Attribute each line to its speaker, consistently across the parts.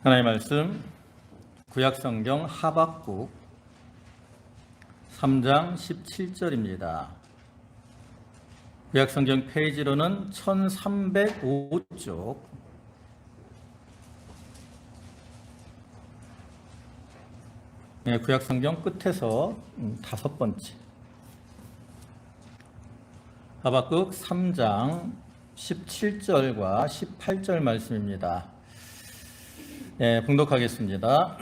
Speaker 1: 하나님의 말씀 구약성경 하박국 3장 17절입니다. 구약성경 페이지로는 1305쪽 구약성경 끝에서 5번째 하박국 3장 17절과 18절 말씀입니다. 봉독하겠습니다.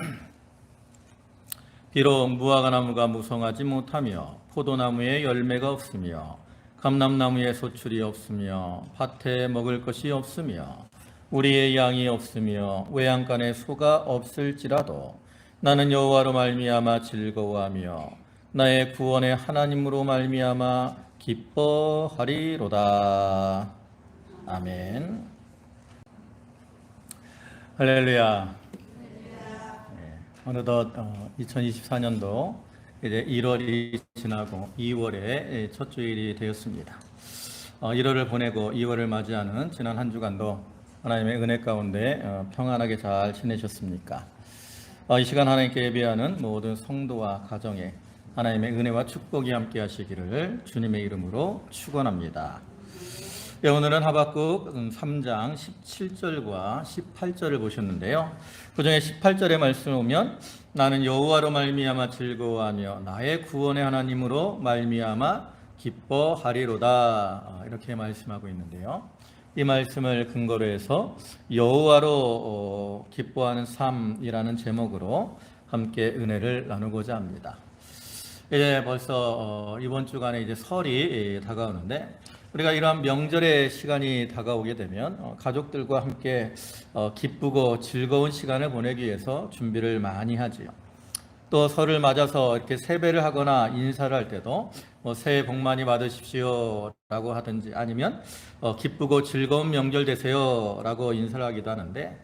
Speaker 1: 비록 무화과나무가 무성하지 못하며 포도나무에 열매가 없으며 감람나무에 소출이 없으며 밭에 먹을 것이 없으며 우리의 양이 없으며 외양간에 소가 없을지라도 나는 여호와로 말미암아 즐거워하며 나의 구원의 하나님으로 말미암아 기뻐하리로다. 아멘. 할렐루야. 어느덧 2024년도 이제 1월이 지나고 2월의 첫 주일이 되었습니다. 1월을 보내고 2월을 맞이하는 지난 한 주간도 하나님의 은혜 가운데 평안하게 잘 지내셨습니까? 이 시간 하나님께 예배하는 모든 성도와 가정에 하나님의 은혜와 축복이 함께 하시기를 주님의 이름으로 축원합니다. 오늘은 하박국 3장 17절과 18절을 보셨는데요. 그 중에 18절의 말씀을 보면 나는 여호와로 말미암아 즐거워하며 나의 구원의 하나님으로 말미암아 기뻐하리로다, 이렇게 말씀하고 있는데요. 이 말씀을 근거로 해서 여호와로 기뻐하는 삶이라는 제목으로 함께 은혜를 나누고자 합니다. 이제 벌써 이번 주간에 이제 설이 다가오는데 우리가 이러한 명절의 시간이 다가오게 되면 가족들과 함께 기쁘고 즐거운 시간을 보내기 위해서 준비를 많이 하지요. 또 설을 맞아서 이렇게 세배를 하거나 인사를 할 때도 새해 복 많이 받으십시오 라고 하든지 아니면 기쁘고 즐거운 명절 되세요 라고 인사를 하기도 하는데,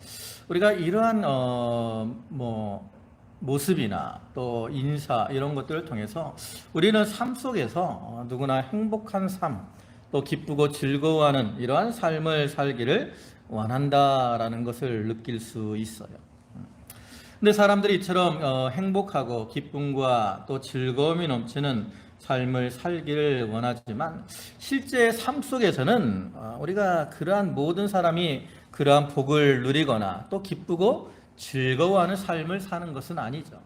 Speaker 1: 우리가 이러한 모습이나 또 인사 이런 것들을 통해서 우리는 삶 속에서 누구나 행복한 삶, 또 기쁘고 즐거워하는 이러한 삶을 살기를 원한다라는 것을 느낄 수 있어요. 근데 사람들이 이처럼 행복하고 기쁨과 또 즐거움이 넘치는 삶을 살기를 원하지만 실제 삶 속에서는 우리가 그러한 모든 사람이 그러한 복을 누리거나 또 기쁘고 즐거워하는 삶을 사는 것은 아니죠.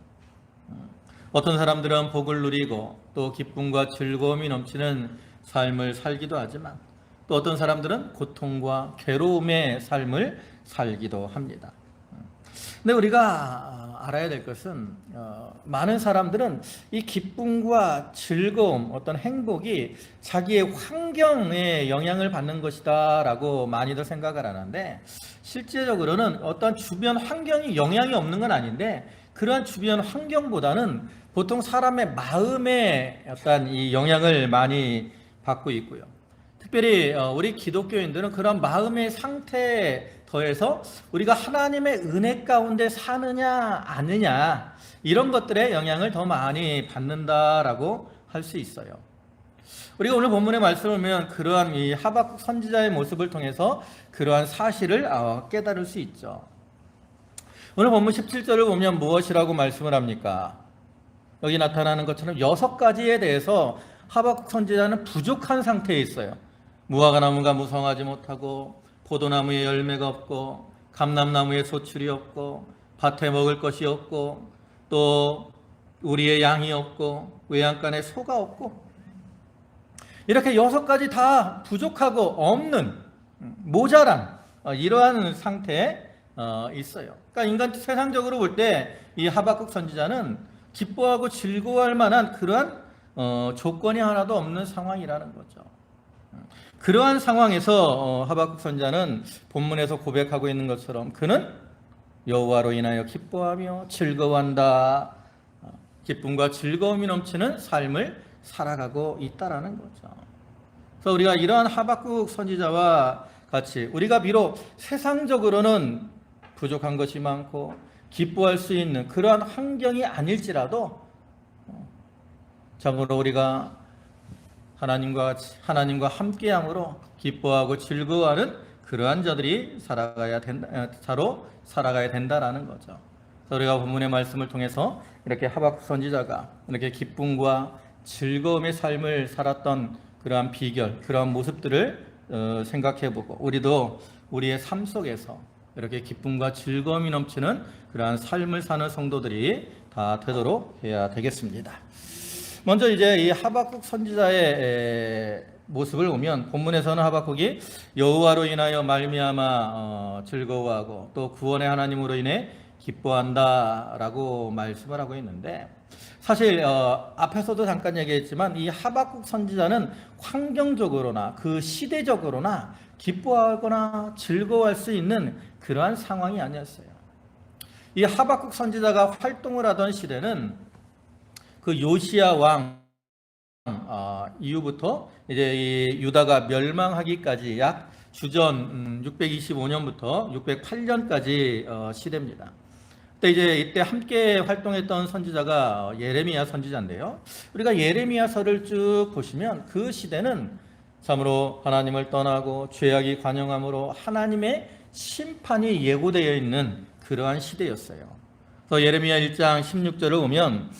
Speaker 1: 어떤 사람들은 복을 누리고 또 기쁨과 즐거움이 넘치는 삶을 살기도 하지만 또 어떤 사람들은 고통과 괴로움의 삶을 살기도 합니다. 근데 우리가 알아야 될 것은 많은 사람들은 이 기쁨과 즐거움, 어떤 행복이 자기의 환경에 영향을 받는 것이다 라고 많이들 생각을 하는데, 실제적으로는 어떤 주변 환경이 영향이 없는 건 아닌데 그러한 주변 환경보다는 보통 사람의 마음에 어떤 이 영향을 많이 받고 있고요. 특별히 우리 기독교인들은 그런 마음의 상태에 더해서 우리가 하나님의 은혜 가운데 사느냐 아느냐 이런 것들에 영향을 더 많이 받는다라고 할 수 있어요. 우리가 오늘 본문의 말씀을 보면 그러한 이 하박국 선지자의 모습을 통해서 그러한 사실을 깨달을 수 있죠. 오늘 본문 17절을 보면 무엇이라고 말씀을 합니까? 여기 나타나는 것처럼 6가지에 대해서 하박국 선지자는 부족한 상태에 있어요. 무화과나무가 무성하지 못하고 포도나무에 열매가 없고 감람나무에 소출이 없고 밭에 먹을 것이 없고 또 우리의 양이 없고 외양간에 소가 없고, 이렇게 6가지 다 부족하고 없는 모자란 이러한 상태에 있어요. 그러니까 인간 세상적으로 볼 때 이 하박국 선지자는 기뻐하고 즐거워할 만한 그러한 조건이 하나도 없는 상황이라는 거죠. 그러한 상황에서 하박국 선지자는 본문에서 고백하고 있는 것처럼 그는 여호와로 인하여 기뻐하며 즐거워한다, 기쁨과 즐거움이 넘치는 삶을 살아가고 있다라는 거죠. 그래서 우리가 이러한 하박국 선지자와 같이 우리가 비록 세상적으로는 부족한 것이 많고 기뻐할 수 있는 그러한 환경이 아닐지라도 참으로 우리가 하나님과 함께함으로 기뻐하고 즐거워하는 그러한 자들이 자로 살아가야 된다라는 거죠. 그래서 우리가 본문의 말씀을 통해서 이렇게 하박국 선지자가 이렇게 기쁨과 즐거움의 삶을 살았던 그러한 비결, 그러한 모습들을 생각해보고 우리도 우리의 삶 속에서 이렇게 기쁨과 즐거움이 넘치는 그러한 삶을 사는 성도들이 다 되도록 해야 되겠습니다. 먼저 이제 이 하박국 선지자의 모습을 보면 본문에서는 하박국이 여호와로 인하여 말미암아 즐거워하고 또 구원의 하나님으로 인해 기뻐한다라고 말씀을 하고 있는데, 사실 앞에서도 잠깐 얘기했지만 이 하박국 선지자는 환경적으로나 그 시대적으로나 기뻐하거나 즐거워할 수 있는 그러한 상황이 아니었어요. 이 하박국 선지자가 활동을 하던 시대는 그 요시야 왕 이후부터 이제 이 유다가 멸망하기까지 약 주전 625년부터 608년까지 시대입니다. 그때 이때 함께 활동했던 선지자가 예레미야 선지자인데요. 우리가 예레미야서를 쭉 보시면 그 시대는 참으로 하나님을 떠나고 죄악이 관영함으로 하나님의 심판이 예고되어 있는 그러한 시대였어요. 그래서 예레미야 1장 16절을 보면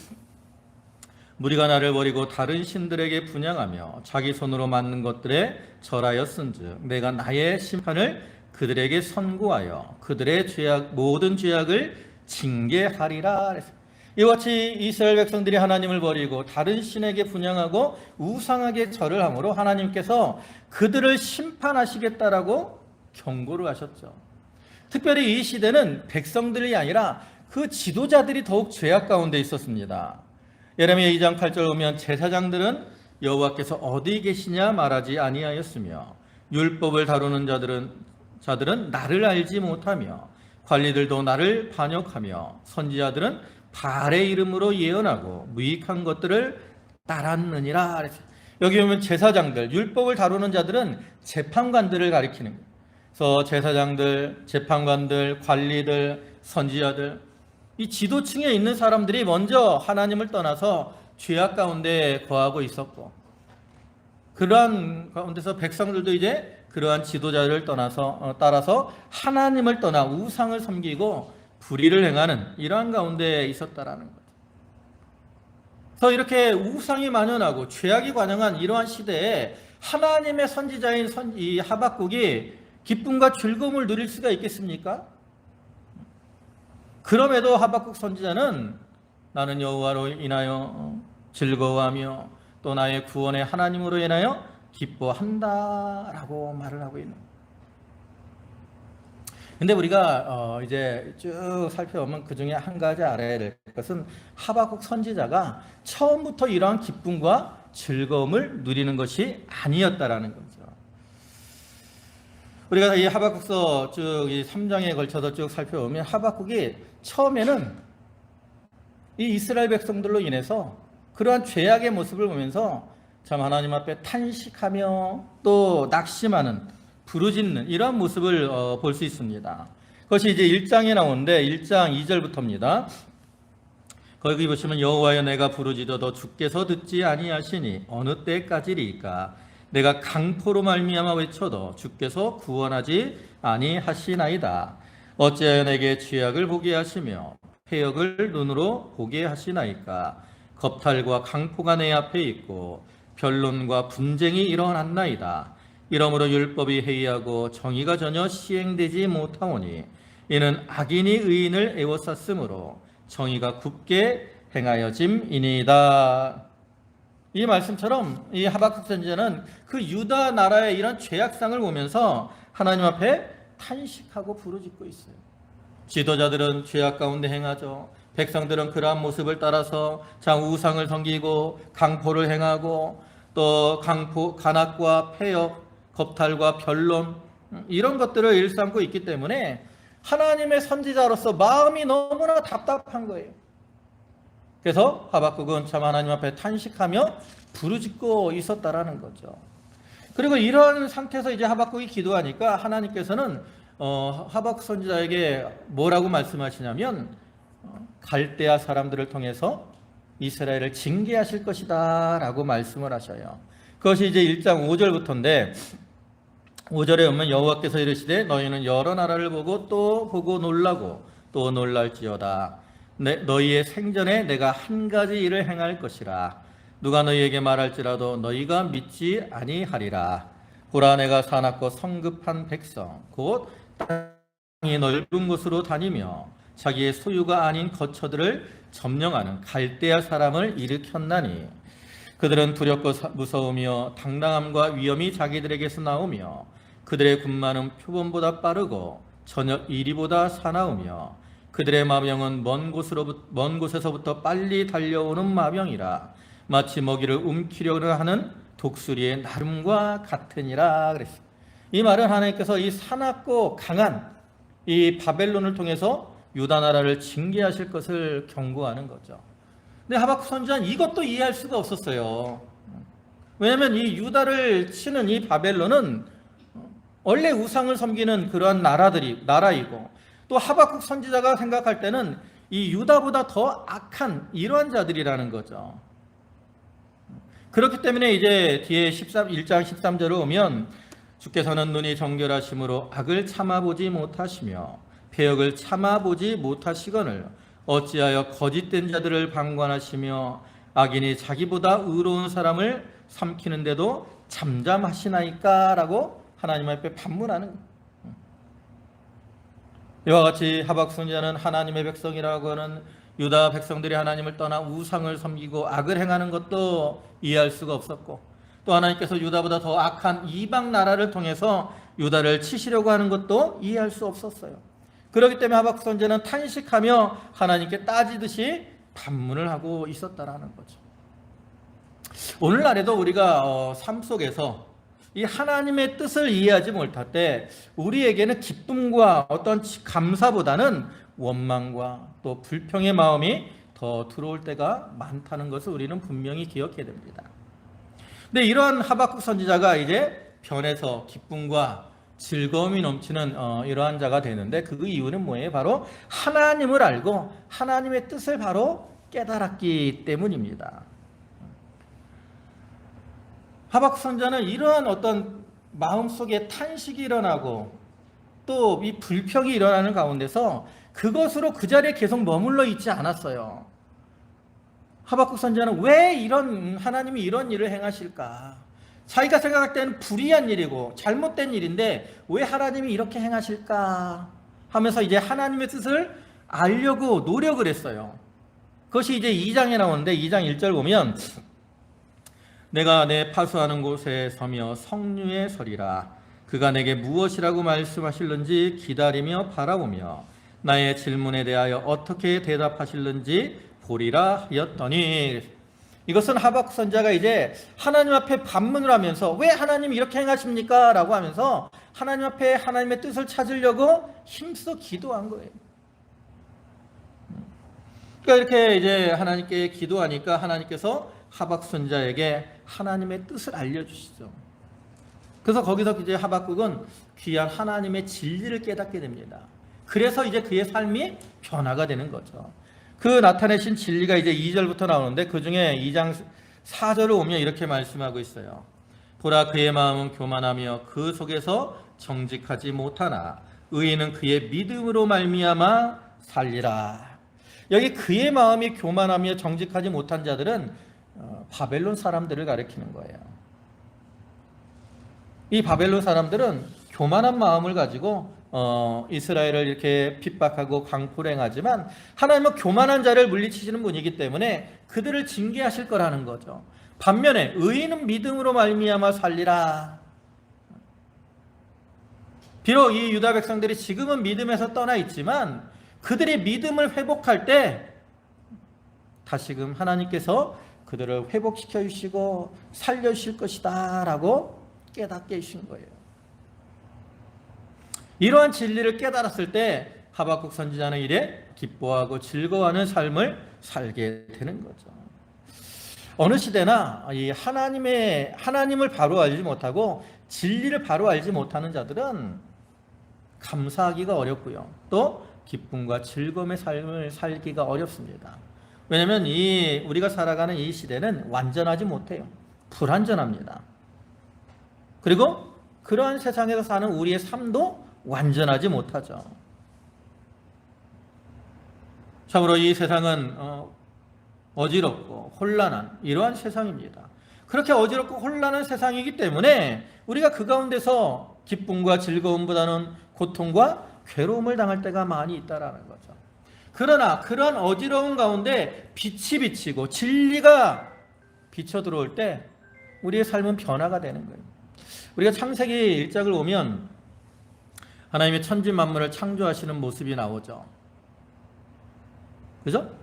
Speaker 1: 무리가 나를 버리고 다른 신들에게 분향하며 자기 손으로 만든 것들에 절하였은즉 내가 나의 심판을 그들에게 선고하여 그들의 모든 죄악을 징계하리라. 이와 같이 이스라엘 백성들이 하나님을 버리고 다른 신에게 분향하고 우상에게 절을 함으로 하나님께서 그들을 심판하시겠다라고 경고를 하셨죠. 특별히 이 시대는 백성들이 아니라 그 지도자들이 더욱 죄악 가운데 있었습니다. 예레미야 2장 8절 보면 제사장들은 여호와께서 어디 계시냐 말하지 아니하였으며 율법을 다루는 자들은 나를 알지 못하며 관리들도 나를 반역하며 선지자들은 바알의 이름으로 예언하고 무익한 것들을 따랐느니라. 여기 보면 제사장들, 율법을 다루는 자들은 재판관들을 가리키는 거예요. 그래서 제사장들, 재판관들, 관리들, 선지자들, 이 지도층에 있는 사람들이 먼저 하나님을 떠나서 죄악 가운데 거하고 있었고, 그러한 가운데서 백성들도 이제 그러한 지도자를 따라서 하나님을 떠나 우상을 섬기고 불의를 행하는 이러한 가운데 있었다라는 거죠. 그래서 이렇게 우상이 만연하고 죄악이 관영한 이러한 시대에 하나님의 선지자인 이 하박국이 기쁨과 즐거움을 누릴 수가 있겠습니까? 그럼에도 하박국 선지자는 나는 여호와로 인하여 즐거워하며 또 나의 구원의 하나님으로 인하여 기뻐한다라고 말을 하고 있는 거예요. 근데 우리가 이제 쭉 살펴보면 그 중에 한 가지 알아야 될 것은 하박국 선지자가 처음부터 이러한 기쁨과 즐거움을 누리는 것이 아니었다라는 거죠. 우리가 이 하박국서 쭉 이 3장에 걸쳐서 쭉 살펴보면 하박국이 처음에는 이 이스라엘 백성들로 인해서 그러한 죄악의 모습을 보면서 참 하나님 앞에 탄식하며 또 낙심하는, 부르짖는 이러한 모습을 볼 수 있습니다. 그것이 이제 1장에 나오는데 1장 2절부터입니다. 거기 보시면 여호와여 내가 부르짖어도 주께서 듣지 아니하시니 어느 때까지리까 내가 강포로 말미암아 외쳐도 주께서 구원하지 아니하시나이다. 어찌하여 내게 죄악을 보게 하시며 패역을 눈으로 보게 하시나이까. 겁탈과 강포가 내 앞에 있고 변론과 분쟁이 일어났나이다. 이러므로 율법이 해이하고 정의가 전혀 시행되지 못하오니 이는 악인이 의인을 애워쌌으므로 정의가 굽게 행하여짐이니이다. 이 말씀처럼 이 하박국 선지자는 그 유다 나라의 이런 죄악상을 보면서 하나님 앞에 탄식하고 부르짖고 있어요. 지도자들은 죄악 가운데 행하죠. 백성들은 그러한 모습을 따라서 우상을 섬기고 강포를 행하고 또 간악과 패역, 겁탈과 변론 이런 것들을 일삼고 있기 때문에 하나님의 선지자로서 마음이 너무나 답답한 거예요. 그래서 하박국은 참 하나님 앞에 탄식하며 부르짖고 있었다라는 거죠. 그리고 이런 상태에서 이제 하박국이 기도하니까 하나님께서는 하박국 선지자에게 뭐라고 말씀하시냐면 갈대아 사람들을 통해서 이스라엘을 징계하실 것이다 라고 말씀을 하셔요. 그것이 이제 1장 5절부터인데 5절에 보면 여호와께서 이르시되 너희는 여러 나라를 보고 또 보고 놀라고 또 놀랄지어다. 너희의 생전에 내가 한 가지 일을 행할 것이라. 누가 너희에게 말할지라도 너희가 믿지 아니하리라. 보라, 내가 사납고 성급한 백성 곧 땅이 넓은 곳으로 다니며 자기의 소유가 아닌 거처들을 점령하는 갈대아 사람을 일으켰나니 그들은 두렵고 무서우며 당당함과 위엄이 자기들에게서 나오며 그들의 군마는 표범보다 빠르고 저녁 이리보다 사나우며 그들의 마병은 먼 곳에서부터 빨리 달려오는 마병이라. 마치 먹이를 움키려고 하는 독수리의 나름과 같으니라 그랬어요. 이 말은 하나님께서 이 사납고 강한 이 바벨론을 통해서 유다 나라를 징계하실 것을 경고하는 거죠. 근데 하박국 선지자는 이것도 이해할 수가 없었어요. 왜냐하면 이 유다를 치는 이 바벨론은 원래 우상을 섬기는 그러한 나라이고 또 하박국 선지자가 생각할 때는 이 유다보다 더 악한 이러한 자들이라는 거죠. 그렇기 때문에 이제 뒤에 1장 13절을 오면 주께서는 눈이 정결하심으로 악을 참아보지 못하시며 패역을 참아보지 못하시거늘 어찌하여 거짓된 자들을 방관하시며 악인이 자기보다 의로운 사람을 삼키는데도 잠잠하시나이까? 라고 하나님 앞에 반문하는 거예요. 이와 같이 하박국 선지자는 하나님의 백성이라고 하는 유다 백성들이 하나님을 떠나 우상을 섬기고 악을 행하는 것도 이해할 수가 없었고 또 하나님께서 유다보다 더 악한 이방 나라를 통해서 유다를 치시려고 하는 것도 이해할 수 없었어요. 그렇기 때문에 하박국 선지자는 탄식하며 하나님께 따지듯이 반문을 하고 있었다라는 거죠. 오늘날에도 우리가 삶 속에서 이 하나님의 뜻을 이해하지 못할 때 우리에게는 기쁨과 어떤 감사보다는 원망과 또 불평의 마음이 더 들어올 때가 많다는 것을 우리는 분명히 기억해야 됩니다. 근데 이러한 하박국 선지자가 이제 변해서 기쁨과 즐거움이 넘치는 이러한 자가 되는데 그 이유는 뭐예요? 바로 하나님을 알고 하나님의 뜻을 바로 깨달았기 때문입니다. 하박국 선지자는 이러한 어떤 마음속에 탄식이 일어나고 또 이 불평이 일어나는 가운데서 그것으로 그 자리에 계속 머물러 있지 않았어요. 하박국 선지자는 왜 하나님이 이런 일을 행하실까? 자기가 생각할 때는 불의한 일이고 잘못된 일인데 왜 하나님이 이렇게 행하실까? 하면서 이제 하나님의 뜻을 알려고 노력을 했어요. 그것이 이제 2장에 나오는데 2장 1절 보면 내가 내 파수하는 곳에 서며 성류에 서리라. 그가 내게 무엇이라고 말씀하실는지 기다리며 바라보며 나의 질문에 대하여 어떻게 대답하실는지 보리라 하였더니 이것은 하박국 선지자가 이제 하나님 앞에 반문을 하면서 왜 하나님이 이렇게 행하십니까? 라고 하면서 하나님 앞에 하나님의 뜻을 찾으려고 힘써 기도한 거예요. 그러니까 이렇게 이제 하나님께 기도하니까 하나님께서 하박국 선지자에게 하나님의 뜻을 알려주시죠. 그래서 거기서 이제 하박국은 귀한 하나님의 진리를 깨닫게 됩니다. 그래서 이제 그의 삶이 변화가 되는 거죠. 그 나타내신 진리가 이제 2절부터 나오는데 그 중에 2장 4절을 오면 이렇게 말씀하고 있어요. 보라, 그의 마음은 교만하며 그 속에서 정직하지 못하나 의인은 그의 믿음으로 말미암아 살리라. 여기 그의 마음이 교만하며 정직하지 못한 자들은 바벨론 사람들을 가리키는 거예요. 이 바벨론 사람들은 교만한 마음을 가지고 이스라엘을 이렇게 핍박하고 강포행하지만 하나님은 교만한 자를 물리치시는 분이기 때문에 그들을 징계하실 거라는 거죠. 반면에 의인은 믿음으로 말미암아 살리라. 비록 이 유다 백성들이 지금은 믿음에서 떠나 있지만 그들의 믿음을 회복할 때 다시금 하나님께서 그들을 회복시켜 주시고 살려 주실 것이다 라고 깨닫게 해주신 거예요. 이러한 진리를 깨달았을 때 하박국 선지자는 이래 기뻐하고 즐거워하는 삶을 살게 되는 거죠. 어느 시대나 이 하나님을 바로 알지 못하고 진리를 바로 알지 못하는 자들은 감사하기가 어렵고요. 또 기쁨과 즐거움의 삶을 살기가 어렵습니다. 왜냐하면 우리가 살아가는 이 시대는 완전하지 못해요. 불완전합니다. 그리고 그러한 세상에서 사는 우리의 삶도 완전하지 못하죠. 참으로 이 세상은 어지럽고 혼란한 이러한 세상입니다. 그렇게 어지럽고 혼란한 세상이기 때문에 우리가 그 가운데서 기쁨과 즐거움보다는 고통과 괴로움을 당할 때가 많이 있다라는 거죠. 그러나 그런 어지러운 가운데 빛이 비치고 진리가 비쳐 들어올 때 우리의 삶은 변화가 되는 거예요. 우리가 창세기 1장을 보면 하나님의 천지 만물을 창조하시는 모습이 나오죠. 그죠?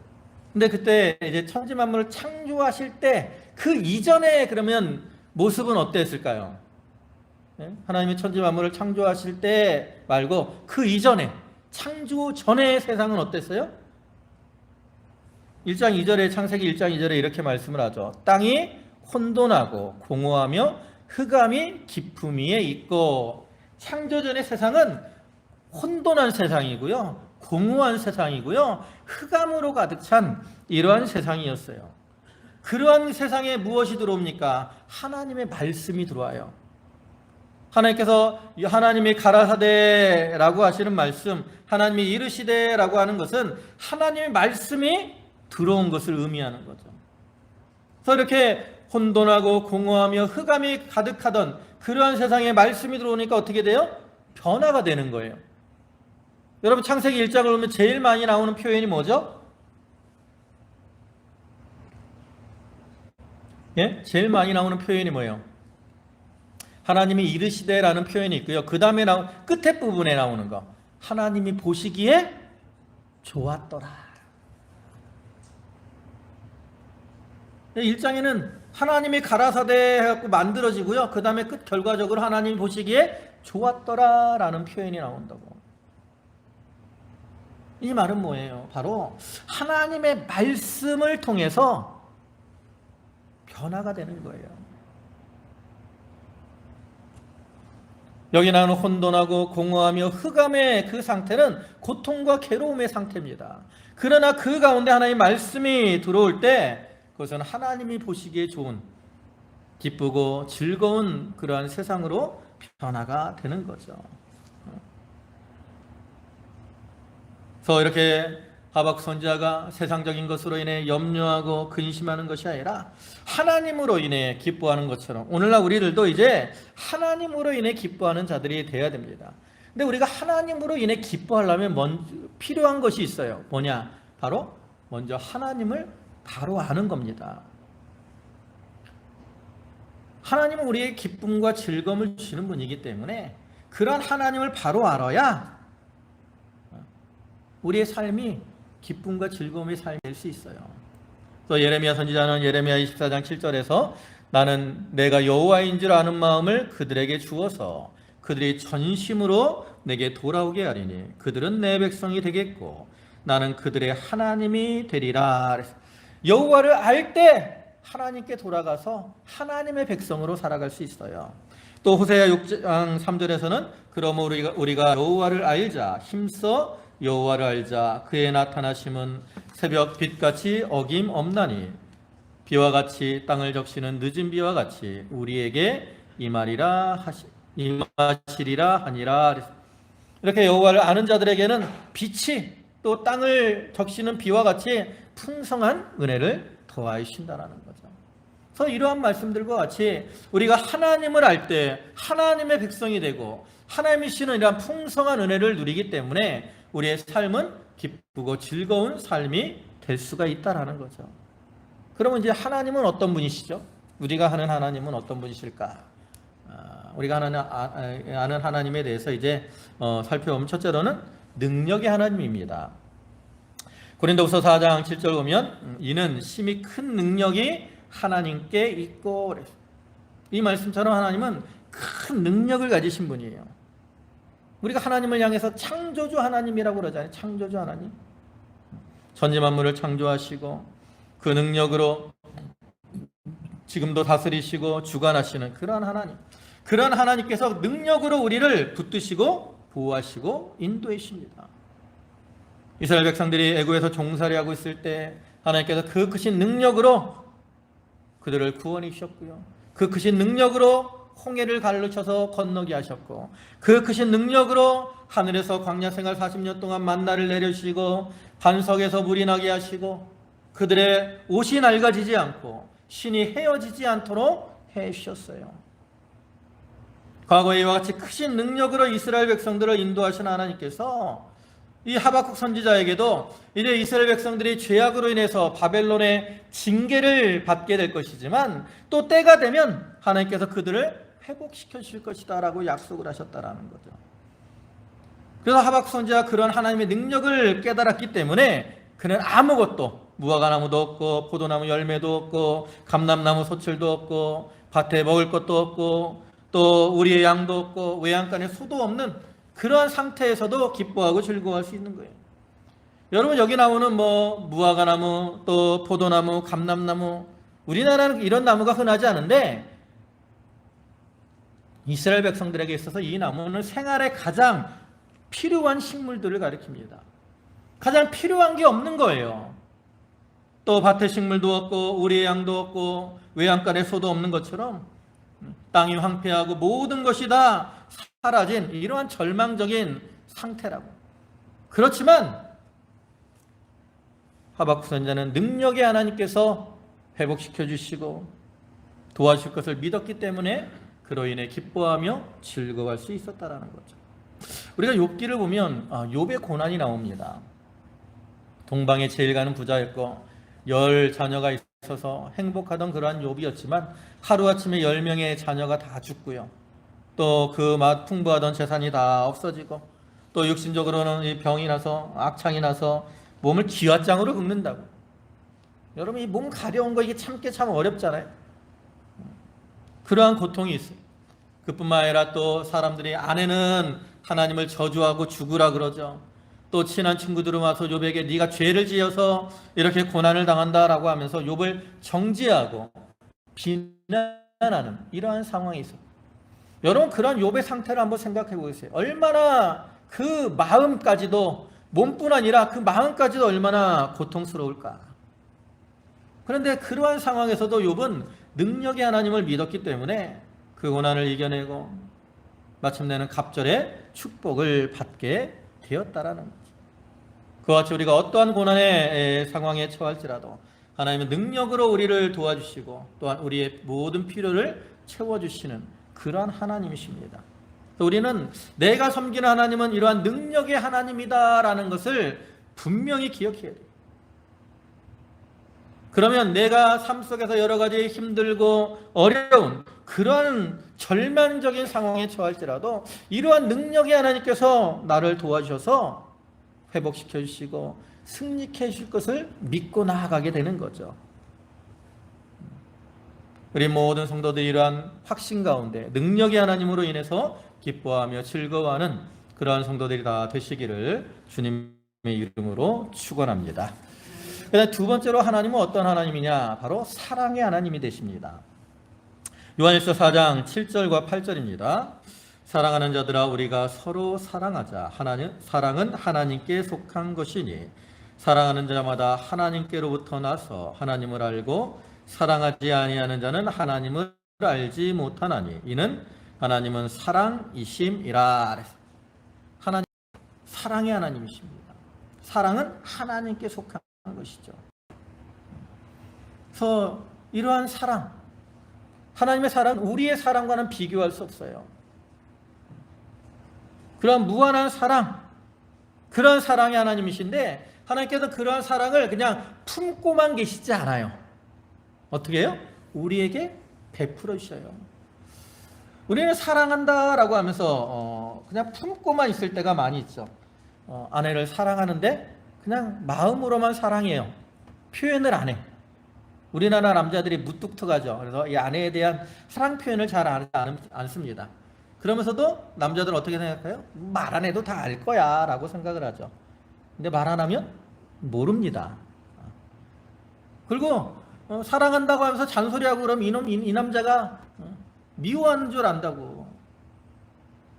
Speaker 1: 근데 그때 이제 천지 만물을 창조하실 때 그 이전에 그러면 모습은 어땠을까요? 하나님의 천지 만물을 창조하실 때 말고 그 이전에, 창조 전의 세상은 어땠어요? 1장 2절에, 창세기 1장 2절에 이렇게 말씀을 하죠. 땅이 혼돈하고 공허하며 흑암이 깊음 위에 있고. 창조 전의 세상은 혼돈한 세상이고요, 공허한 세상이고요, 흑암으로 가득 찬 이러한 세상이었어요. 그러한 세상에 무엇이 들어옵니까? 하나님의 말씀이 들어와요. 하나님께서 하나님이 가라사대라고 하시는 말씀, 하나님이 이르시되라고 하는 것은 하나님의 말씀이 들어온 것을 의미하는 거죠. 그래서 이렇게 혼돈하고 공허하며 흑암이 가득하던 그러한 세상에 말씀이 들어오니까 어떻게 돼요? 변화가 되는 거예요. 여러분 창세기 1장을 보면 제일 많이 나오는 표현이 뭐죠? 예? 제일 많이 나오는 표현이 뭐예요? 하나님이 이르시되라는 표현이 있고요. 그 다음에 끝에 부분에 나오는 거, 하나님이 보시기에 좋았더라. 1장에는 하나님이 가라사대 해갖고 만들어지고요, 그 다음에 끝 결과적으로 하나님이 보시기에 좋았더라 라는 표현이 나온다고. 이 말은 뭐예요? 바로 하나님의 말씀을 통해서 변화가 되는 거예요. 여기 나오는 혼돈하고 공허하며 흑암의 그 상태는 고통과 괴로움의 상태입니다. 그러나 그 가운데 하나님의 말씀이 들어올 때 그것은 하나님이 보시기에 좋은, 기쁘고 즐거운 그러한 세상으로 변화가 되는 거죠. 그래서 이렇게 하박국 선지자가 세상적인 것으로 인해 염려하고 근심하는 것이 아니라 하나님으로 인해 기뻐하는 것처럼 오늘날 우리들도 이제 하나님으로 인해 기뻐하는 자들이 되어야 됩니다. 근데 우리가 하나님으로 인해 기뻐하려면 먼저 필요한 것이 있어요. 뭐냐? 바로 먼저 하나님을 바로 아는 겁니다. 하나님은 우리의 기쁨과 즐거움을 주시는 분이기 때문에 그런 하나님을 바로 알아야 우리의 삶이 기쁨과 즐거움의 삶이 될 수 있어요. 또 예레미야 선지자는 예레미야 24장 7절에서 나는 내가 여호와인 줄 아는 마음을 그들에게 주어서 그들이 전심으로 내게 돌아오게 하리니 그들은 내 백성이 되겠고 나는 그들의 하나님이 되리라. 여호와를 알 때 하나님께 돌아가서 하나님의 백성으로 살아갈 수 있어요. 또 호세아 6장 3절에서는 그러므로 우리가 여호와를 알자, 힘써 여호와를 알자. 그의 나타나심은 새벽 빛같이 어김없나니 비와 같이 땅을 적시는 늦은 비와 같이 우리에게 임하시리라 하니라. 이렇게 여호와를 아는 자들에게는 빛이 또 땅을 적시는 비와 같이 풍성한 은혜를 더하신다라는 거죠. 그래서 이러한 말씀들과 같이 우리가 하나님을 알 때 하나님의 백성이 되고 하나님이 주시는 이러한 풍성한 은혜를 누리기 때문에 우리의 삶은 기쁘고 즐거운 삶이 될 수가 있다라는 거죠. 그러면 이제 하나님은 어떤 분이시죠? 우리가 하는 하나님은 어떤 분이실까? 우리가 아는 하나님에 대해서 이제 살펴보면 첫째로는 능력의 하나님입니다. 고린도후서 4장 7절 보면 이는 심히 큰 능력이 하나님께 있고, 이 말씀처럼 하나님은 큰 능력을 가지신 분이에요. 우리가 하나님을 향해서 창조주 하나님이라고 그러잖아요. 창조주 하나님. 천지 만물을 창조하시고 그 능력으로 지금도 다스리시고 주관하시는 그러한 하나님. 그런 하나님께서 능력으로 우리를 붙드시고 보호하시고 인도해 주십니다. 이스라엘 백성들이 애굽에서 종살이하고 있을 때 하나님께서 그 크신 능력으로 그들을 구원해 주셨고요. 그 크신 능력으로 홍해를 가르쳐서 건너게 하셨고, 그 크신 능력으로 하늘에서 광야 생활 40년 동안 만나를 내려주시고 반석에서 물이 나게 하시고 그들의 옷이 낡아지지 않고 신이 헤어지지 않도록 해주셨어요. 과거에 이와 같이 크신 능력으로 이스라엘 백성들을 인도하신 하나님께서 이 하박국 선지자에게도 이제 이스라엘 백성들이 죄악으로 인해서 바벨론의 징계를 받게 될 것이지만 또 때가 되면 하나님께서 그들을 회복시켜 주실 것이다 라고 약속을 하셨다라는 거죠. 그래서 하박국 선지자가 그런 하나님의 능력을 깨달았기 때문에 그는 아무것도, 무화과나무도 없고 포도나무 열매도 없고 감람나무 소출도 없고 밭에 먹을 것도 없고 또 우리의 양도 없고 외양간에 소도 없는 그러한 상태에서도 기뻐하고 즐거워할 수 있는 거예요. 여러분, 여기 나오는 무화과나무, 또 포도나무, 감람나무, 우리나라는 이런 나무가 흔하지 않은데 이스라엘 백성들에게 있어서 이 나무는 생활에 가장 필요한 식물들을 가리킵니다. 가장 필요한 게 없는 거예요. 또 밭에 식물도 없고 우리의 양도 없고 외양간에 소도 없는 것처럼 땅이 황폐하고 모든 것이 다 사라진 이러한 절망적인 상태라고. 그렇지만 하박국 선지자는 능력의 하나님께서 회복시켜 주시고 도와주실 것을 믿었기 때문에 그로 인해 기뻐하며 즐거워할 수 있었다라는 거죠. 우리가 욥기를 보면 욥의 고난이 나옵니다. 동방에 제일 가는 부자였고 10자녀가 있어서 행복하던 그러한 욥이었지만 하루아침에 10명의 자녀가 다 죽고요. 또 그 풍부하던 재산이 다 없어지고 또 육신적으로는 병이 나서 악창이 나서 몸을 기왓장으로 긁는다고. 여러분, 이 몸 가려운 거 이게 참기 참 어렵잖아요. 그러한 고통이 있어요. 그뿐만 아니라 또 사람들이 아내는 하나님을 저주하고 죽으라 그러죠. 또 친한 친구들은 와서 욥에게 네가 죄를 지어서 이렇게 고난을 당한다라고 하면서 욥을 정죄하고 비난하는 이러한 상황이 있어요. 여러분, 그런 욥의 상태를 한번 생각해 보세요. 얼마나 그 마음까지도, 몸뿐 아니라 그 마음까지도 얼마나 고통스러울까. 그런데 그러한 상황에서도 욥은 능력의 하나님을 믿었기 때문에 그 고난을 이겨내고 마침내는 갑절의 축복을 받게 되었다라는 거죠. 그와 같이 우리가 어떠한 고난의 상황에 처할지라도 하나님은 능력으로 우리를 도와주시고 또한 우리의 모든 필요를 채워주시는 그러한 하나님이십니다. 우리는 내가 섬기는 하나님은 이러한 능력의 하나님이다라는 것을 분명히 기억해야 돼요. 그러면 내가 삶 속에서 여러 가지 힘들고 어려운 그러한 절망적인 상황에 처할지라도 이러한 능력의 하나님께서 나를 도와주셔서 회복시켜 주시고 승리케 해주실 것을 믿고 나아가게 되는 거죠. 우리 모든 성도들이 이러한 확신 가운데 능력의 하나님으로 인해서 기뻐하며 즐거워하는 그러한 성도들이 다 되시기를 주님의 이름으로 축원합니다. 그다음 두 번째로 하나님은 어떤 하나님이냐? 바로 사랑의 하나님이 되십니다. 요한일서 4장 7절과 8절입니다. 사랑하는 자들아, 우리가 서로 사랑하자. 사랑은 하나님께 속한 것이니 사랑하는 자마다 하나님께로부터 나서 하나님을 알고 사랑하지 아니하는 자는 하나님을 알지 못하나니 이는 하나님은 사랑이심이라. 하나님 사랑의 하나님이십니다. 사랑은 하나님께 속한 것이죠. 그래서 이러한 사랑, 하나님의 사랑은 우리의 사랑과는 비교할 수 없어요. 그런 무한한 사랑, 그런 사랑의 하나님이신데 하나님께서 그러한 사랑을 그냥 품고만 계시지 않아요. 어떻게 해요? 우리에게 베풀어 주셔요. 우리는 사랑한다라고 하면서 그냥 품고만 있을 때가 많이 있죠. 아내를 사랑하는데 그냥 마음으로만 사랑해요. 표현을 안 해. 우리나라 남자들이 무뚝뚝하죠. 그래서 이 아내에 대한 사랑 표현을 잘 하지 않습니다. 그러면서도 남자들은 어떻게 생각해요? 말 안 해도 다 알 거야 라고 생각을 하죠. 근데 말 안 하면 모릅니다. 그리고 사랑한다고 하면서 잔소리하고 그러면 이 남자가 미워하는 줄 안다고.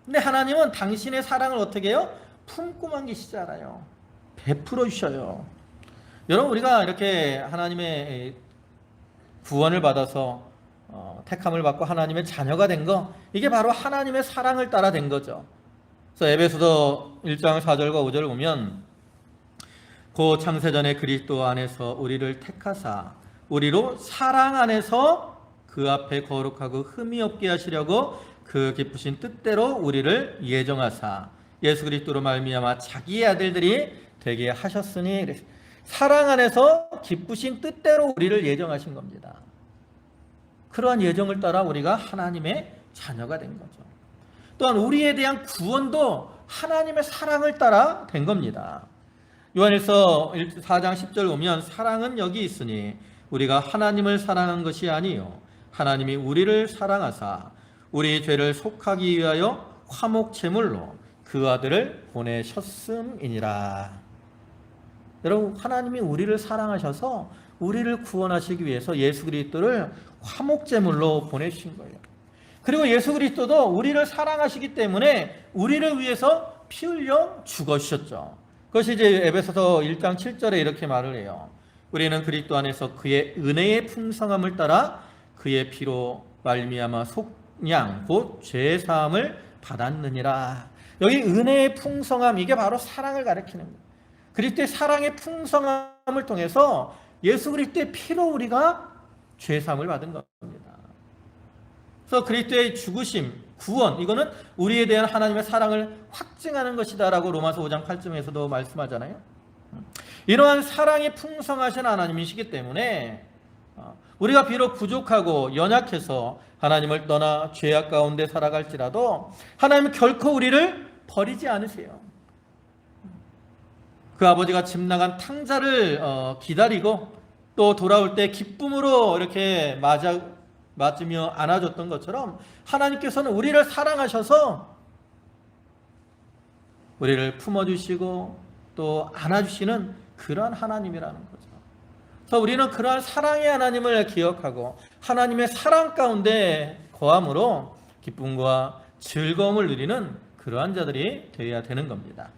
Speaker 1: 근데 하나님은 당신의 사랑을 어떻게 해요? 품고만 계시잖아요. 베풀어 주셔요. 여러분, 우리가 이렇게 하나님의 구원을 받아서 택함을 받고 하나님의 자녀가 된 거, 이게 바로 하나님의 사랑을 따라 된 거죠. 그래서 에베소서 1장 4절과 5절을 보면 고 창세전에 그리스도 안에서 우리를 택하사 우리로 사랑 안에서 그 앞에 거룩하고 흠이 없게 하시려고 그 기쁘신 뜻대로 우리를 예정하사 예수 그리스도로 말미암아 자기의 아들들이 되게 하셨으니, 사랑 안에서 기쁘신 뜻대로 우리를 예정하신 겁니다. 그러한 예정을 따라 우리가 하나님의 자녀가 된 거죠. 또한 우리에 대한 구원도 하나님의 사랑을 따라 된 겁니다. 요한일서 4장 10절 보면 사랑은 여기 있으니 우리가 하나님을 사랑한 것이 아니요 하나님이 우리를 사랑하사 우리 죄를 속하기 위하여 화목제물로 그 아들을 보내셨음이니라. 여러분, 하나님이 우리를 사랑하셔서 우리를 구원하시기 위해서 예수 그리스도를 화목제물로 보내주신 거예요. 그리고 예수 그리스도도 우리를 사랑하시기 때문에 우리를 위해서 피 흘려 죽으셨죠. 그것이 이제 에베소서 1장 7절에 이렇게 말을 해요. 우리는 그리스도 안에서 그의 은혜의 풍성함을 따라 그의 피로 말미암아 속량 곧 죄 사함을 받았느니라. 여기 은혜의 풍성함, 이게 바로 사랑을 가리키는 거예요. 그리스도의 사랑의 풍성함을 통해서 예수 그리스도의 피로 우리가 죄 사함을 받은 겁니다. 그래서 그리스도의 죽으심, 구원, 이거는 우리에 대한 하나님의 사랑을 확증하는 것이다라고 로마서 5장 8절에서도 말씀하잖아요. 이러한 사랑이 풍성하신 하나님이시기 때문에 우리가 비록 부족하고 연약해서 하나님을 떠나 죄악 가운데 살아갈지라도 하나님은 결코 우리를 버리지 않으세요. 그 아버지가 집 나간 탕자를 기다리고 또 돌아올 때 기쁨으로 이렇게 맞으며 안아줬던 것처럼 하나님께서는 우리를 사랑하셔서 우리를 품어주시고 또 안아주시는 그러한 하나님이라는 거죠. 그래서 우리는 그러한 사랑의 하나님을 기억하고 하나님의 사랑 가운데 거함으로 기쁨과 즐거움을 누리는 그러한 자들이 되어야 되는 겁니다.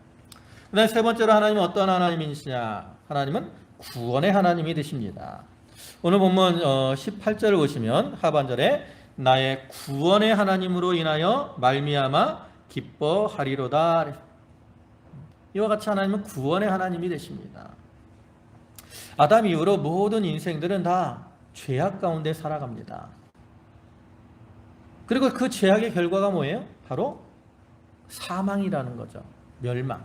Speaker 1: 그 다음에 세 번째로 하나님은 어떤 하나님이시냐? 하나님은 구원의 하나님이 되십니다. 오늘 본문 18절을 보시면 하반절에 나의 구원의 하나님으로 인하여 말미암아 기뻐하리로다. 이와 같이 하나님은 구원의 하나님이 되십니다. 아담 이후로 모든 인생들은 다 죄악 가운데 살아갑니다. 그리고 그 죄악의 결과가 뭐예요? 바로 사망이라는 거죠. 멸망.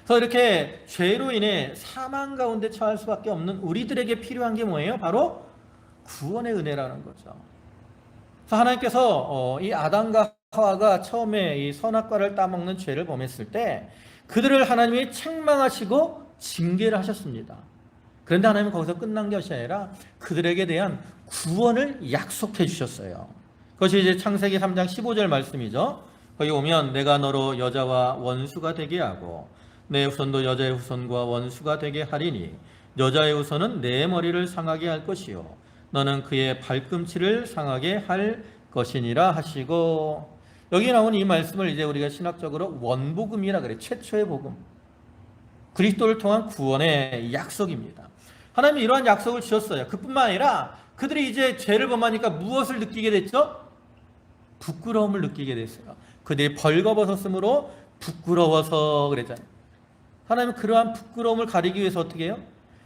Speaker 1: 그래서 이렇게 죄로 인해 사망 가운데 처할 수밖에 없는 우리들에게 필요한 게 뭐예요? 바로 구원의 은혜라는 거죠. 그래서 하나님께서 이 아담과 하와가 처음에 이 선악과를 따먹는 죄를 범했을 때 그들을 하나님이 책망하시고 징계를 하셨습니다. 그런데 하나님은 거기서 끝난 것이 아니라 그들에게 대한 구원을 약속해 주셨어요. 그것이 이제 창세기 3장 15절 말씀이죠. 거기 오면 내가 너로 여자와 원수가 되게 하고 내 후손도 여자의 후손과 원수가 되게 하리니 여자의 후손은 내 머리를 상하게 할 것이요 너는 그의 발꿈치를 상하게 할 것이니라 하시고, 여기 나온 이 말씀을 이제 우리가 신학적으로 원복음이라 그래요. 최초의 복음, 그리스도를 통한 구원의 약속입니다. 하나님이 이러한 약속을 주셨어요. 그뿐만 아니라 그들이 이제 죄를 범하니까 무엇을 느끼게 됐죠? 부끄러움을 느끼게 됐어요. 그들이 벌거벗었으므로 부끄러워서 그랬잖아요. 하나님은 그러한 부끄러움을 가리기 위해서 어떻게 해요?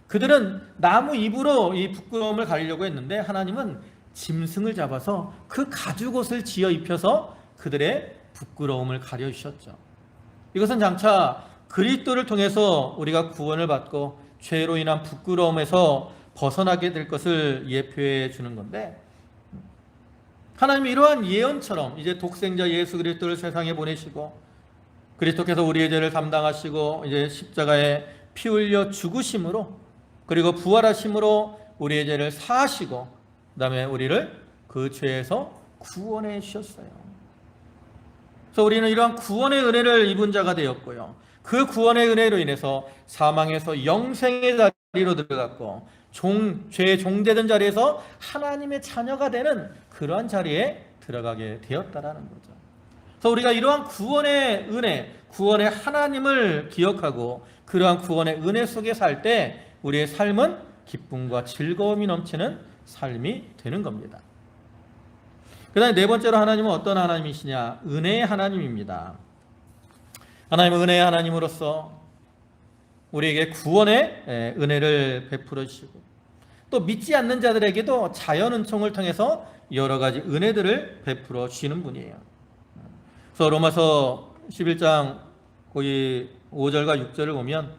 Speaker 1: 그들은 나무 잎으로 이 부끄러움을 가리려고 했는데 하나님은 짐승을 잡아서 그 가죽옷을 지어 입혀서 그들의 부끄러움을 가려주셨죠. 이것은 장차 그리스도를 통해서 우리가 구원을 받고 죄로 인한 부끄러움에서 벗어나게 될 것을 예표해 주는 건데, 하나님이 이러한 예언처럼 이제 독생자 예수 그리스도를 세상에 보내시고 그리스도께서 우리의 죄를 담당하시고 이제 십자가에 피 흘려 죽으심으로 그리고 부활하심으로 우리의 죄를 사하시고 그다음에 우리를 그 죄에서 구원해 주셨어요. 그래서 우리는 이러한 구원의 은혜를 입은 자가 되었고요. 그 구원의 은혜로 인해서 사망에서 영생의 자리로 들어갔고 죄의 종되던 자리에서 하나님의 자녀가 되는 그러한 자리에 들어가게 되었다라는 거죠. 그래서 우리가 이러한 구원의 은혜, 구원의 하나님을 기억하고 그러한 구원의 은혜 속에 살 때 우리의 삶은 기쁨과 즐거움이 넘치는 삶이 되는 겁니다. 그 다음에 네 번째로 하나님은 어떤 하나님이시냐? 은혜의 하나님입니다. 하나님은 은혜의 하나님으로서 우리에게 구원의 은혜를 베풀어 주시고 또 믿지 않는 자들에게도 자연 은총을 통해서 여러 가지 은혜들을 베풀어 주시는 분이에요. 그래서 로마서 11장 거기 5절과 6절을 보면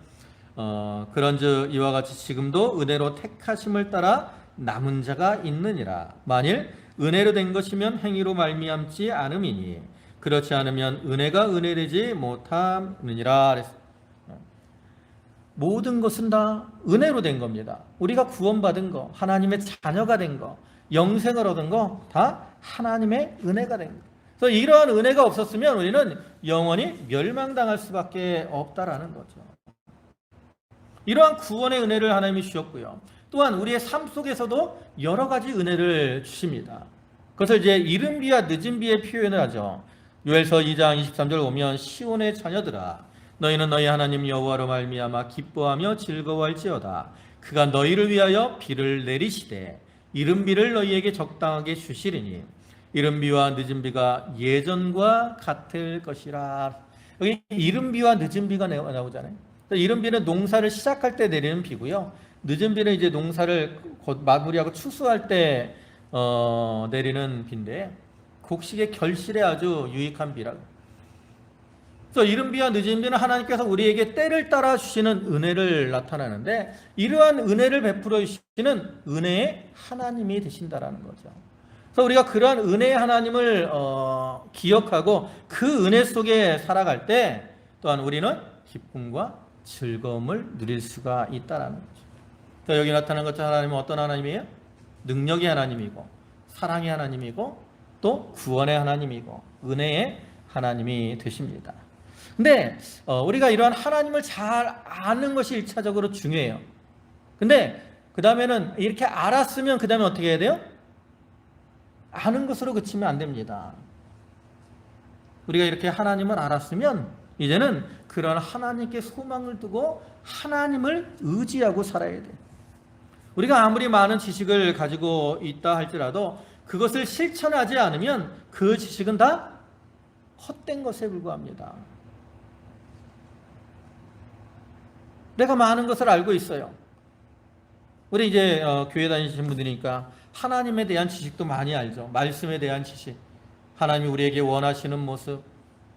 Speaker 1: 그런즉 이와 같이 지금도 은혜로 택하심을 따라 남은 자가 있느니라. 만일 은혜로 된 것이면 행위로 말미암지 않음이니 그렇지 않으면 은혜가 은혜되지 못함이니라. 모든 것은 다 은혜로 된 겁니다. 우리가 구원받은 거, 하나님의 자녀가 된 거, 영생을 얻은 거 다 하나님의 은혜가 된 거. 그래서 이러한 은혜가 없었으면 우리는 영원히 멸망당할 수밖에 없다라는 거죠. 이러한 구원의 은혜를 하나님이 주셨고요. 또한 우리의 삶 속에서도 여러 가지 은혜를 주십니다. 그것을 이제 이른 비와 늦은 비의 표현을 하죠. 요엘서 2장 23절 보면 시온의 자녀들아 너희는 너희 하나님 여호와로 말미암아 기뻐하며 즐거워할지어다. 그가 너희를 위하여 비를 내리시되 이른 비를 너희에게 적당하게 주시리니 이른 비와 늦은 비가 예전과 같을 것이라. 여기 이른 비와 늦은 비가 나오잖아요. 이른 비는 농사를 시작할 때 내리는 비고요. 늦은 비는 이제 농사를 마무리하고 추수할 때 내리는 비인데 곡식의 결실에 아주 유익한 비라고. 그래서 이른 비와 늦은 비는 하나님께서 우리에게 때를 따라 주시는 은혜를 나타나는데 이러한 은혜를 베풀어 주시는 은혜의 하나님이 되신다라는 거죠. 그래서 우리가 그러한 은혜의 하나님을 기억하고 그 은혜 속에 살아갈 때 또한 우리는 기쁨과 즐거움을 누릴 수가 있다라는 거죠. 그래서 여기 나타난 것처럼 하나님은 어떤 하나님이에요? 능력의 하나님이고 사랑의 하나님이고 또 구원의 하나님이고 은혜의 하나님이 되십니다. 근데 우리가 이러한 하나님을 잘 아는 것이 1차적으로 중요해요. 근데 그 다음에는 이렇게 알았으면 그 다음에 어떻게 해야 돼요? 아는 것으로 그치면 안 됩니다. 우리가 이렇게 하나님을 알았으면 이제는 그런 하나님께 소망을 두고 하나님을 의지하고 살아야 돼요. 우리가 아무리 많은 지식을 가지고 있다 할지라도 그것을 실천하지 않으면 그 지식은 다 헛된 것에 불과합니다. 내가 많은 것을 알고 있어요. 우리 이제 교회 다니시는 분들이니까 하나님에 대한 지식도 많이 알죠. 말씀에 대한 지식, 하나님이 우리에게 원하시는 모습,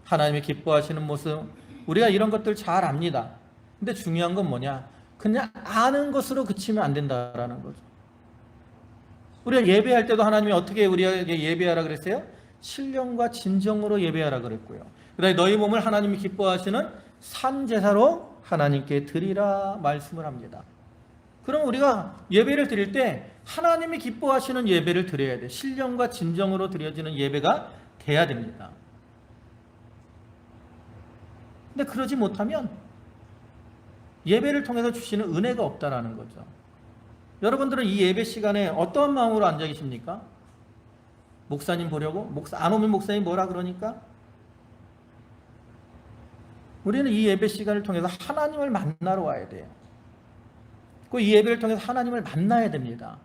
Speaker 1: 하나님이 기뻐하시는 모습, 우리가 이런 것들 잘 압니다. 근데 중요한 건 뭐냐? 그냥 아는 것으로 그치면 안 된다라는 거죠. 우리가 예배할 때도 하나님이 어떻게 우리에게 예배하라 그랬어요? 신령과 진정으로 예배하라 그랬고요. 그다음에 너희 몸을 하나님이 기뻐하시는 산 제사로 하나님께 드리라 말씀을 합니다. 그럼 우리가 예배를 드릴 때 하나님이 기뻐하시는 예배를 드려야 돼. 신령과 진정으로 드려지는 예배가 돼야 됩니다. 근데 그러지 못하면 예배를 통해서 주시는 은혜가 없다라는 거죠. 여러분들은 이 예배 시간에 어떤 마음으로 앉아 계십니까? 목사님 보려고? 안 오면 목사님 뭐라 그러니까? 우리는 이 예배 시간을 통해서 하나님을 만나러 와야 돼요. 이 예배를 통해서 하나님을 만나야 됩니다.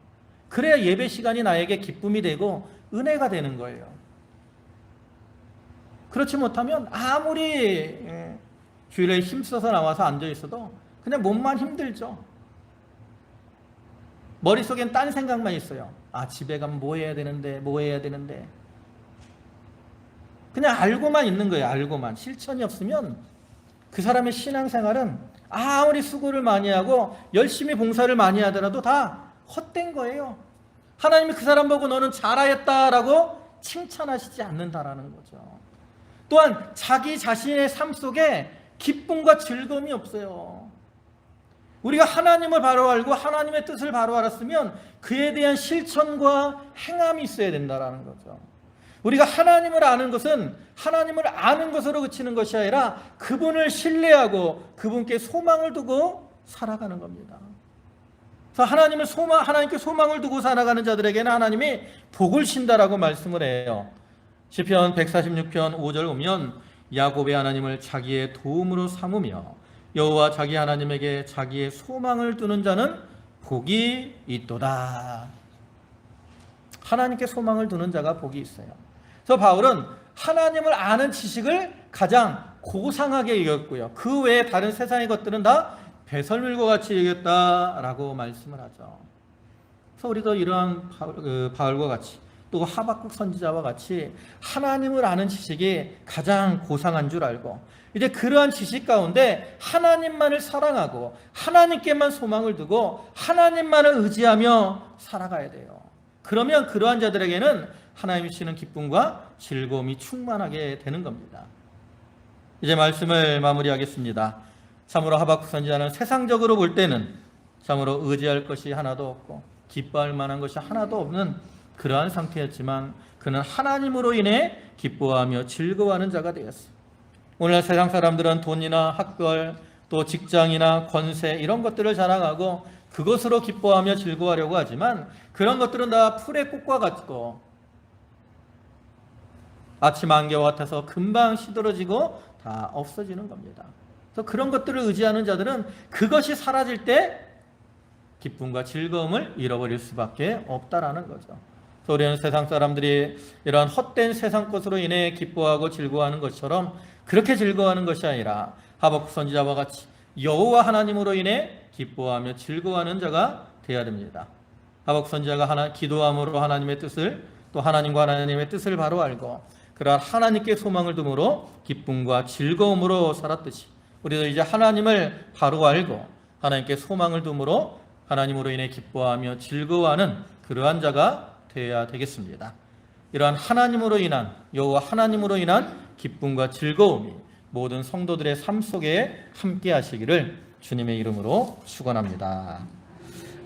Speaker 1: 그래야 예배 시간이 나에게 기쁨이 되고 은혜가 되는 거예요. 그렇지 못하면 아무리 주일에 힘써서 나와서 앉아 있어도 그냥 몸만 힘들죠. 머릿속엔 딴 생각만 있어요. 집에 가면 뭐 해야 되는데 뭐 해야 되는데 그냥 알고만 있는 거예요. 알고만. 실천이 없으면 그 사람의 신앙생활은 아무리 수고를 많이 하고 열심히 봉사를 많이 하더라도 다 헛된 거예요. 하나님이 그 사람 보고 너는 잘하였다라고 칭찬하시지 않는다라는 거죠. 또한 자기 자신의 삶 속에 기쁨과 즐거움이 없어요. 우리가 하나님을 바로 알고 하나님의 뜻을 바로 알았으면 그에 대한 실천과 행함이 있어야 된다라는 거죠. 우리가 하나님을 아는 것은 하나님을 아는 것으로 그치는 것이 아니라 그분을 신뢰하고 그분께 소망을 두고 살아가는 겁니다. 그래서 하나님께 소망을 두고 살아가는 자들에게는 하나님이 복을 신다라고 말씀을 해요. 시편 146편 5절 보면 야곱의 하나님을 자기의 도움으로 삼으며 여호와 자기 하나님에게 자기의 소망을 두는 자는 복이 있도다. 하나님께 소망을 두는 자가 복이 있어요. 그래서 바울은 하나님을 아는 지식을 가장 고상하게 여겼고요. 그 외에 다른 세상의 것들은 다 배설물과 같이 여겼다라고 말씀을 하죠. 그래서 우리도 이러한 바울과 같이 또 하박국 선지자와 같이 하나님을 아는 지식이 가장 고상한 줄 알고 이제 그러한 지식 가운데 하나님만을 사랑하고 하나님께만 소망을 두고 하나님만을 의지하며 살아가야 돼요. 그러면 그러한 자들에게는 하나님이 주시는 기쁨과 즐거움이 충만하게 되는 겁니다. 이제 말씀을 마무리하겠습니다. 참으로 하박국 선지자는 세상적으로 볼 때는 참으로 의지할 것이 하나도 없고 기뻐할 만한 것이 하나도 없는 그러한 상태였지만 그는 하나님으로 인해 기뻐하며 즐거워하는 자가 되었어요. 오늘날 세상 사람들은 돈이나 학벌 또 직장이나 권세 이런 것들을 자랑하고 그것으로 기뻐하며 즐거워하려고 하지만 그런 것들은 다 풀의 꽃과 같고 아침 안개와 같아서 금방 시들어지고 다 없어지는 겁니다. 그래서 그런 것들을 의지하는 자들은 그것이 사라질 때 기쁨과 즐거움을 잃어버릴 수밖에 없다라는 거죠. 그래서 우리는 세상 사람들이 이러한 헛된 세상 것으로 인해 기뻐하고 즐거워하는 것처럼 그렇게 즐거워하는 것이 아니라 하박국 선지자와 같이 여호와 하나님으로 인해 기뻐하며 즐거워하는 자가 되어야 됩니다. 하박국 선지자가 기도함으로 하나님의 뜻을 또 하나님과 하나님의 뜻을 바로 알고 그러한 하나님께 소망을 둠으로 기쁨과 즐거움으로 살았듯이 우리도 이제 하나님을 바로 알고 하나님께 소망을 둠으로 하나님으로 인해 기뻐하며 즐거워하는 그러한 자가 되어야 되겠습니다. 이러한 하나님으로 인한 여호와 하나님으로 인한 기쁨과 즐거움이 모든 성도들의 삶 속에 함께 하시기를 주님의 이름으로 축원합니다.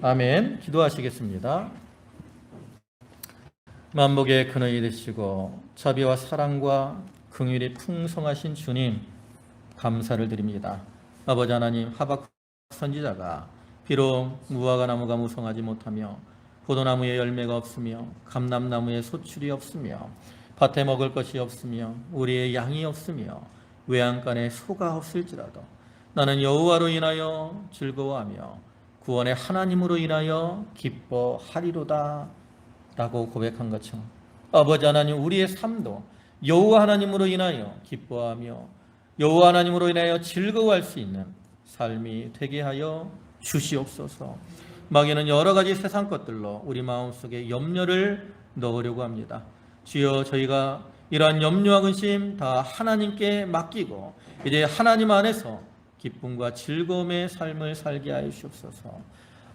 Speaker 1: 아멘. 기도하시겠습니다. 만복의 근원이 되시고 자비와 사랑과 긍휼이 풍성하신 주님 감사를 드립니다. 아버지 하나님, 하박국 선지자가 비록 무화과 나무가 무성하지 못하며 포도나무에 열매가 없으며 감람나무에 소출이 없으며 밭에 먹을 것이 없으며 우리의 양이 없으며 외양간에 소가 없을지라도 나는 여호와로 인하여 즐거워하며 구원의 하나님으로 인하여 기뻐하리로다 라고 고백한 것처럼 아버지 하나님, 우리의 삶도 여호와 하나님으로 인하여 기뻐하며 여호와 하나님으로 인하여 즐거워할 수 있는 삶이 되게 하여 주시옵소서. 마귀는 여러 가지 세상 것들로 우리 마음속에 염려를 넣으려고 합니다. 주여, 저희가 이러한 염려와 근심 다 하나님께 맡기고 이제 하나님 안에서 기쁨과 즐거움의 삶을 살게 하여 주옵소서.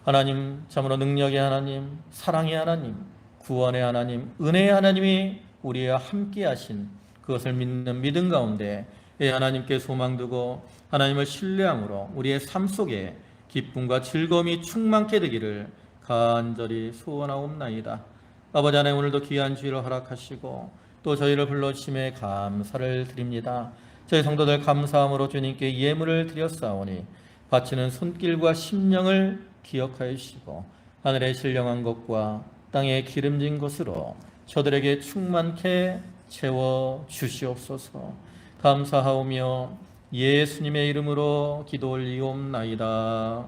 Speaker 1: 하나님, 참으로 능력의 하나님, 사랑의 하나님, 구원의 하나님, 은혜의 하나님이 우리와 함께 하신 그것을 믿는 믿음 가운데 하나님께 소망두고 하나님을 신뢰함으로 우리의 삶 속에 기쁨과 즐거움이 충만케 되기를 간절히 소원하옵나이다. 아버지 하나님, 오늘도 귀한 주일을 허락하시고 또 저희를 불러주심에 감사를 드립니다. 저희 성도들 감사함으로 주님께 예물을 드렸사오니 바치는 손길과 심령을 기억하여 주시고 하늘의 신령한 것과 땅의 기름진 것으로 저들에게 충만케 채워 주시옵소서. 감사하오며 예수님의 이름으로 기도 올리옵나이다.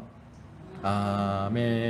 Speaker 1: 아멘.